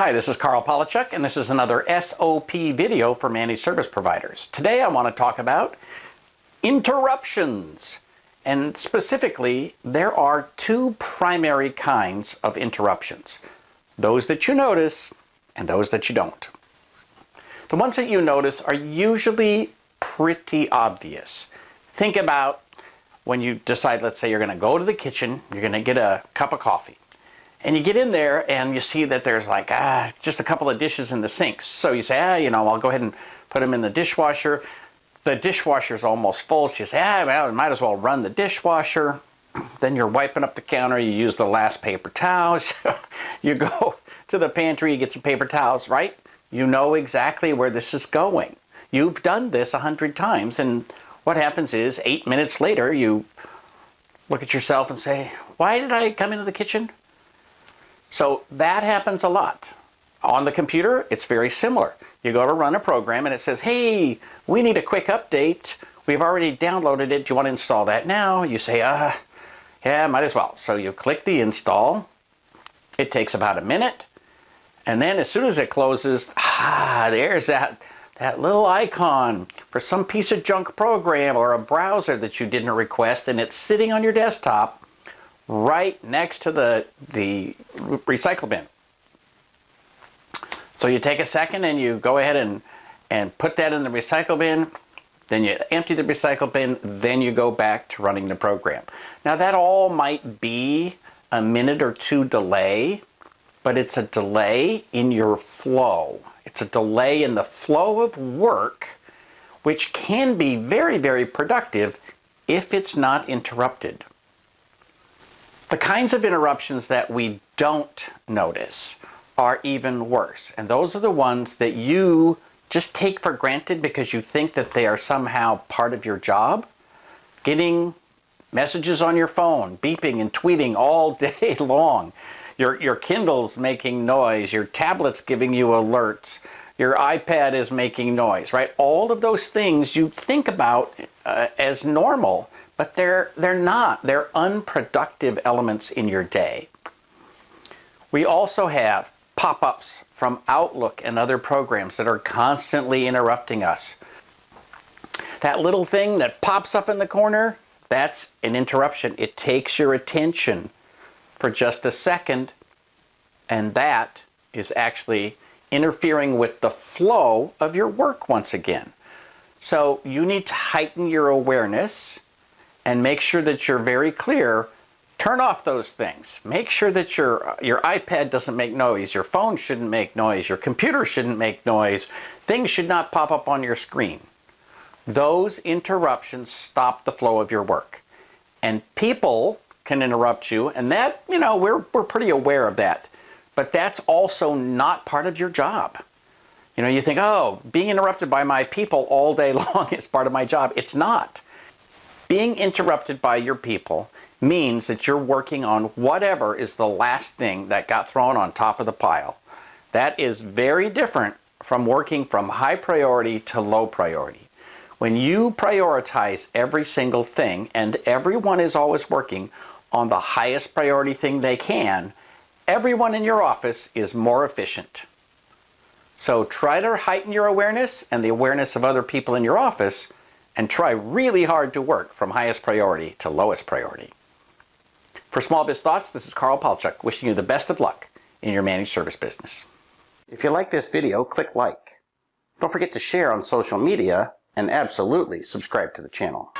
Hi, this is Carl Polachuk, and this is another SOP video for managed service providers. Today I want to talk about interruptions. And specifically, there are two primary kinds of interruptions. Those that you notice and those that you don't. The ones that you notice are usually pretty obvious. Think about when you decide, let's say you're going to go to the kitchen, you're going to get a cup of coffee. And you get in there and you see that there's like, just a couple of dishes in the sink. So you say, I'll go ahead and put them in the dishwasher. The dishwasher's almost full. So you say, well, I might as well run the dishwasher. Then you're wiping up the counter. You use the last paper towels. You go to the pantry, you get some paper towels, right? You know exactly where this is going. You've done this 100 times. And what happens is 8 minutes later, you look at yourself and say, why did I come into the kitchen? So that happens a lot. On the computer, it's very similar. You go to run a program and it says, hey, we need a quick update. We've already downloaded it. Do you want to install that now? You say, yeah, might as well. So you click the install. It takes about a minute. And then as soon as it closes, there's that little icon for some piece of junk program or a browser that you didn't request, and it's sitting on your desktop right next to the recycle bin. So you take a second and you go ahead and put that in the recycle bin, then you empty the recycle bin, then you go back to running the program. Now that all might be a minute or two delay, but it's a delay in your flow. It's a delay in the flow of work, which can be very, very productive if it's not interrupted. The kinds of interruptions that we don't notice are even worse. And those are the ones that you just take for granted because you think that they are somehow part of your job. Getting messages on your phone, beeping and tweeting all day long. Your Kindle's making noise. Your tablet's giving you alerts. Your iPad is making noise, right? All of those things you think about as normal. But they're not. They're unproductive elements in your day. We also have pop-ups from Outlook and other programs that are constantly interrupting us. That little thing that pops up in the corner, that's an interruption. It takes your attention for just a second, and that is actually interfering with the flow of your work once again. So you need to heighten your awareness and make sure that you're very clear. Turn off those things. Make sure that your iPad doesn't make noise. Your phone shouldn't make noise. Your computer shouldn't make noise. Things should not pop up on your screen. Those interruptions stop the flow of your work. And people can interrupt you, and that, we're pretty aware of that. But that's also not part of your job. You think, being interrupted by my people all day long is part of my job. It's not. Being interrupted by your people means that you're working on whatever is the last thing that got thrown on top of the pile. That is very different from working from high priority to low priority. When you prioritize every single thing and everyone is always working on the highest priority thing they can, everyone in your office is more efficient. So try to heighten your awareness and the awareness of other people in your office, and try really hard to work from highest priority to lowest priority. For Small Biz Thoughts, this is Carl Polachuk, wishing you the best of luck in your managed service business. If you like this video, click like. Don't forget to share on social media, and absolutely subscribe to the channel.